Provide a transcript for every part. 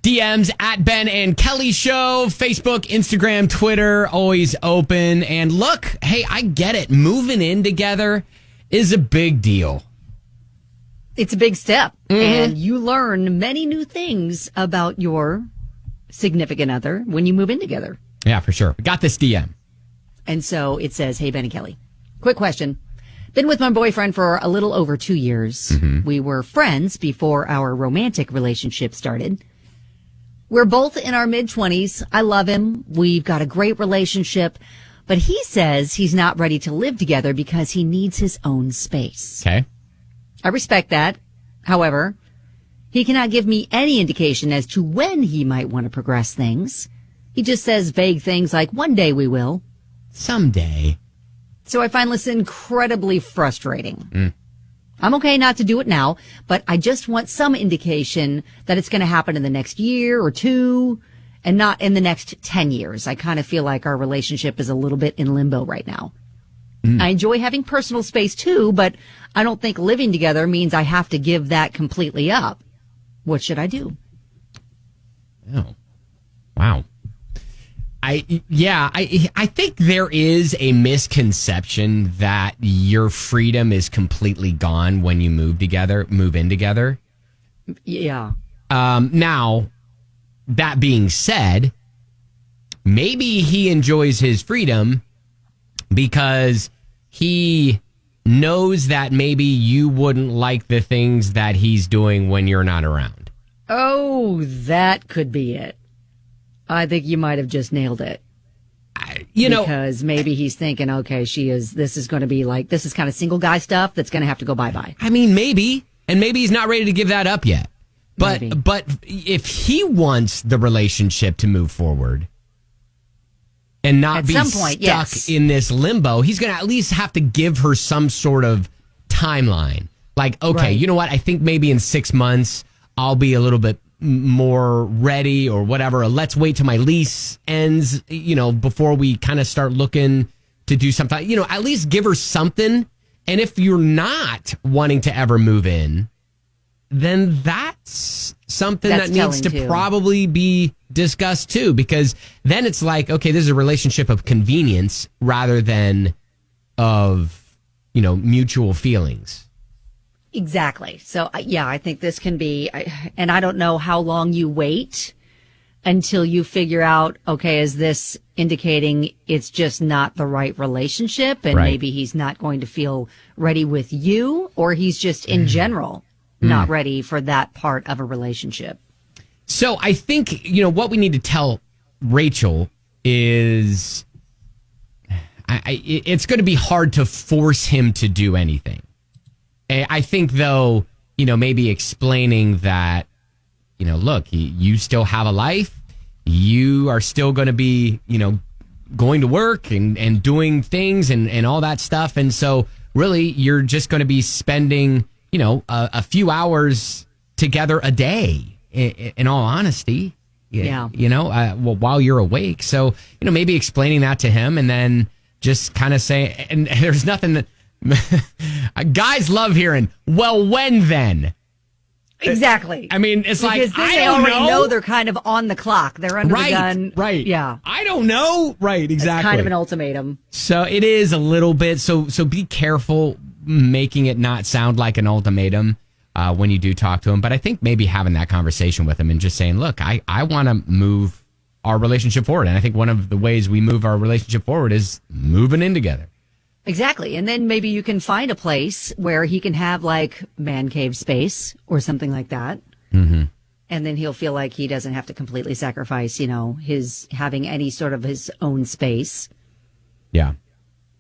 DMs at Ben and Kelly Show, Facebook, Instagram, Twitter, always open. And look, hey, I get it. Moving in together is a big deal. It's a big step. And you learn many new things about your significant other when you move in together. Yeah, for sure. We got this DM. And so it says, hey, Ben and Kelly, quick question. Been with my boyfriend for a little over 2 years. We were friends before our romantic relationship started. We're both in our mid-20s. I love him. We've got a great relationship. But he says he's not ready to live together because he needs his own space. Okay. I respect that. However, he cannot give me any indication as to when he might want to progress things. He just says vague things like, one day we will. Someday. So I find this incredibly frustrating. I'm okay not to do it now, but I just want some indication that it's going to happen in the next year or two and not in the next 10 years. I kind of feel like our relationship is a little bit in limbo right now. I enjoy having personal space too, but I don't think living together means I have to give that completely up. What should I do? Oh, wow. I think there is a misconception that your freedom is completely gone when you move in together. Yeah. Now, that being said, maybe he enjoys his freedom because he knows that maybe you wouldn't like the things that he's doing when you're not around. Oh, that could be it. I think you might have just nailed it. Because maybe he's thinking, okay, this is going to be like, this is kind of single guy stuff that's going to have to go bye-bye. I mean, maybe. And maybe he's not ready to give that up yet. But if he wants the relationship to move forward and not at be some point, stuck in this limbo, he's going to at least have to give her some sort of timeline. Like, okay, you know what? I think maybe in 6 months I'll be a little bit more ready or whatever. Let's wait till my lease ends, before we kind of start looking to do something. At least give her something. And if you're not wanting to ever move in, then that's something that needs to probably be discussed too, because then it's like, okay, this is a relationship of convenience rather than of, mutual feelings. Exactly. So, I think this can be, and I don't know how long you wait until you figure out, okay, is this indicating it's just not the right relationship and maybe he's not going to feel ready with you, or he's just in general not ready for that part of a relationship. So I think, what we need to tell Rachel is it's going to be hard to force him to do anything. I think, though, maybe explaining that, look, you still have a life. You are still going to be, going to work and doing things and all that stuff. And so really, you're just going to be spending, a few hours together a day, in all honesty. While you're awake. So, maybe explaining that to him and then just kind of saying, and there's nothing that guys love hearing, well, when then? Exactly. I mean, it's because like, I they don't already know. They're kind of on the clock. They're under the gun. Right. Yeah. I don't know. Right. Exactly. It's kind of an ultimatum. So it is a little bit. So be careful making it not sound like an ultimatum when you do talk to him. But I think maybe having that conversation with him and just saying, look, I want to move our relationship forward. And I think one of the ways we move our relationship forward is moving in together. Exactly. And then maybe you can find a place where he can have like man cave space or something like that. Mm-hmm. And then he'll feel like he doesn't have to completely sacrifice, his having any sort of his own space. Yeah.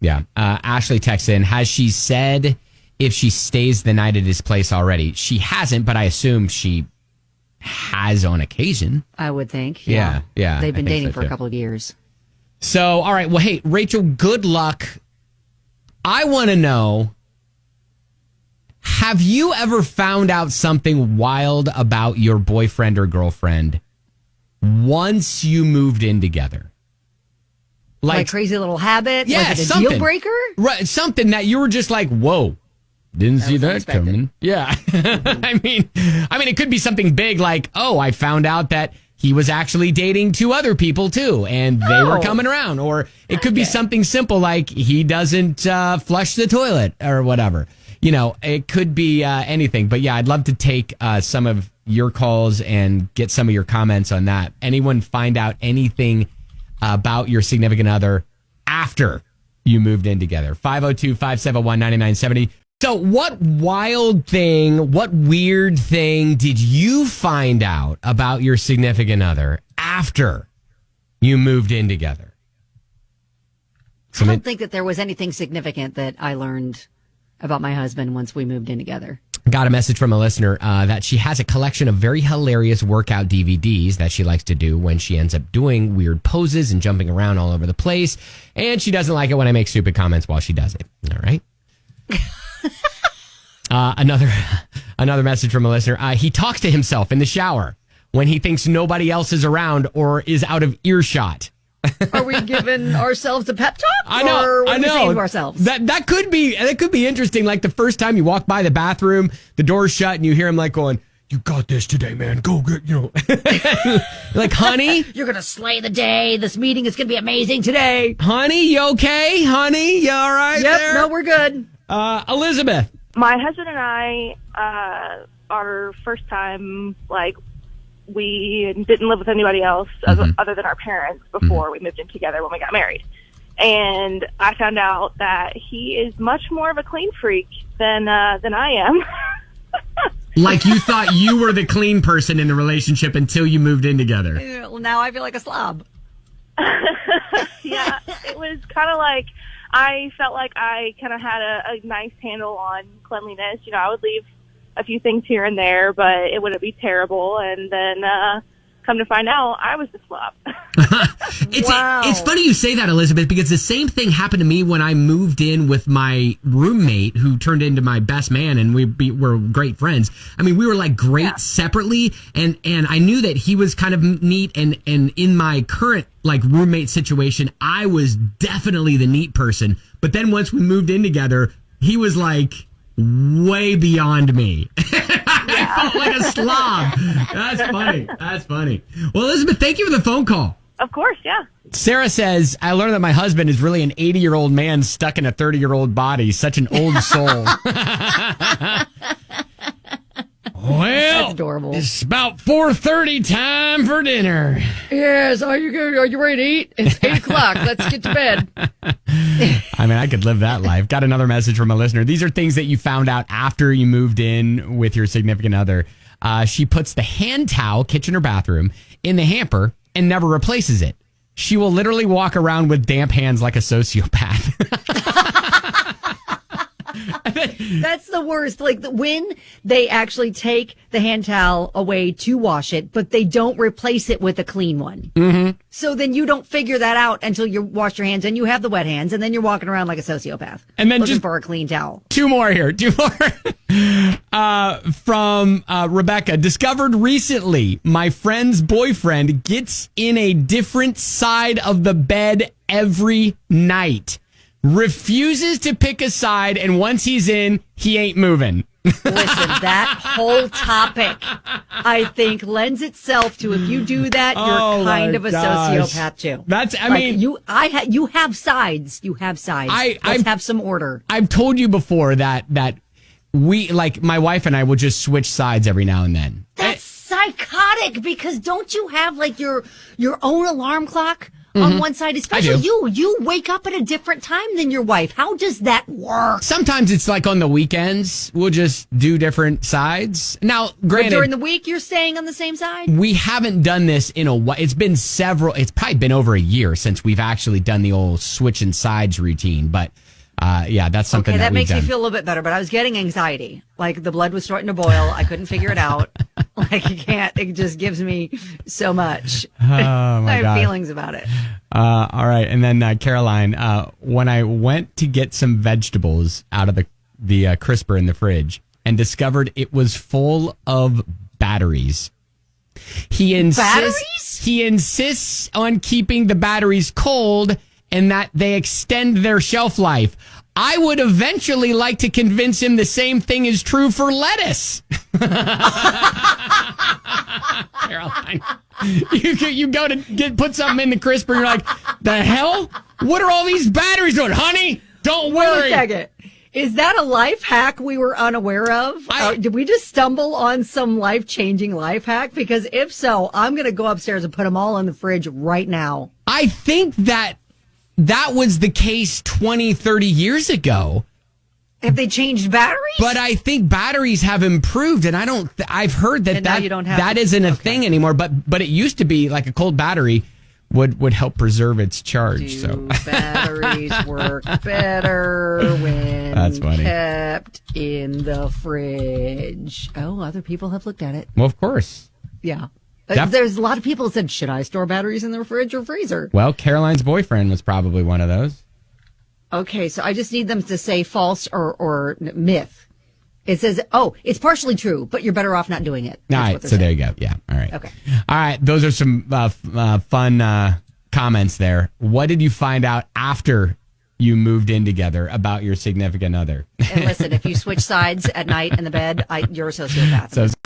Yeah. Ashley texts in, has she said if she stays the night at his place already? She hasn't, but I assume she has on occasion. I would think. Yeah. They've been dating for a couple of years. So, all right. Well, hey, Rachel, good luck. I want to know, have you ever found out something wild about your boyfriend or girlfriend once you moved in together? Like crazy little habit? Yeah, was it a deal breaker? Right, something that you were just like, whoa, Didn't see that unexpected. coming. Yeah. I mean, it could be something big like, oh, I found out that he was actually dating 2 other people too, and they were coming around. Or it could be something simple like he doesn't flush the toilet or whatever. It could be anything. But yeah, I'd love to take some of your calls and get some of your comments on that. Anyone find out anything about your significant other after you moved in together? 502-571-9970. So what weird thing did you find out about your significant other after you moved in together? I don't think that there was anything significant that I learned about my husband once we moved in together. Got a message from a listener that she has a collection of very hilarious workout DVDs that she likes to do when she ends up doing weird poses and jumping around all over the place. And she doesn't like it when I make stupid comments while she does it. All right. Another message from a listener. He talks to himself in the shower when he thinks nobody else is around or is out of earshot. Are we giving ourselves a pep talk? I know. Or what I are we know. saying to ourselves? That could be interesting. Like the first time you walk by the bathroom, the door's shut, and you hear him like going, "You got this today, man. Go get like, honey, you're gonna slay the day. This meeting is gonna be amazing today. Honey, you okay? Honey, you all right? Yep. There? No, we're good. Elizabeth. My husband and I, our first time, we didn't live with anybody else other than our parents before we moved in together when we got married. And I found out that he is much more of a clean freak than I am. Like you thought you were the clean person in the relationship until you moved in together. Well, now I feel like a slob. Yeah, it was kind of like I felt like I kind of had a nice handle on cleanliness. I would leave a few things here and there, but it wouldn't be terrible. And then come to find out, I was the slob. It's funny you say that, Elizabeth, because the same thing happened to me when I moved in with my roommate who turned into my best man, and we're great friends. I mean, we were like great separately, and I knew that he was kind of neat, and in my current like roommate situation, I was definitely the neat person. But then once we moved in together, he was like way beyond me. I felt like a slob. That's funny. Well, Elizabeth, thank you for the phone call. Of course, yeah. Sarah says, I learned that my husband is really an 80-year-old man stuck in a 30-year-old body. Such an old soul. Well, that's adorable. It's about 4:30 time for dinner. Yes, are you good? Are you ready to eat? It's 8 o'clock. Let's get to bed. I mean, I could live that life. Got another message from a listener. These are things that you found out after you moved in with your significant other. She puts the hand towel, kitchen or bathroom, in the hamper and never replaces it. She will literally walk around with damp hands like a sociopath. That's the worst. Like when they actually take the hand towel away to wash it, but they don't replace it with a clean one. Mm-hmm. So then you don't figure that out until you wash your hands and you have the wet hands, and then you're walking around like a sociopath. And then looking for a clean towel. Two more. From Rebecca. Discovered recently, my friend's boyfriend gets in a different side of the bed every night. Refuses to pick a side, and once he's in, he ain't moving. Listen, that whole topic, I think, lends itself to if you do that, you're kind of a sociopath too. You have sides. You have sides. Let's have some order. I've told you before that we, like, my wife and I will just switch sides every now and then. That's psychotic, because don't you have like your own alarm clock? On one side, especially you wake up at a different time than your wife. How does that work? Sometimes it's like on the weekends, we'll just do different sides. Now, granted, but during the week, you're staying on the same side? We haven't done this in a while. It's probably been over a year since we've actually done the old switching sides routine. But that's something that makes me feel a little bit better. But I was getting anxiety. Like the blood was starting to boil. I couldn't figure it out. Like you can't. It just gives me so much. Oh my I have feelings about it. All right, and then Caroline, when I went to get some vegetables out of the crisper in the fridge and discovered it was full of batteries. He insists on keeping the batteries cold and that they extend their shelf life. I would eventually like to convince him the same thing is true for lettuce. Caroline, you go to put something in the crisper, you're like, the hell? What are all these batteries doing? Honey, don't worry. Wait a second. Is that a life hack we were unaware of? Did we just stumble on some life-changing life hack? Because if so, I'm going to go upstairs and put them all in the fridge right now. I think that was the case 20, 30 years ago. Have they changed batteries? But I think batteries have improved, and I've heard that you don't have that isn't a thing anymore. But it used to be like a cold battery would help preserve its charge. So batteries work better when That's funny. kept in the fridge. Oh, other people have looked at it. Well, of course. Yeah. There's a lot of people that said, should I store batteries in the fridge or freezer? Well, Caroline's boyfriend was probably one of those. Okay, so I just need them to say false or myth. It says, it's partially true, but you're better off not doing it. All right, so there you go. Yeah, all right. Okay. All right, those are some fun comments there. What did you find out after you moved in together about your significant other? And listen, if you switch sides at night in the bed, you're a sociopath. So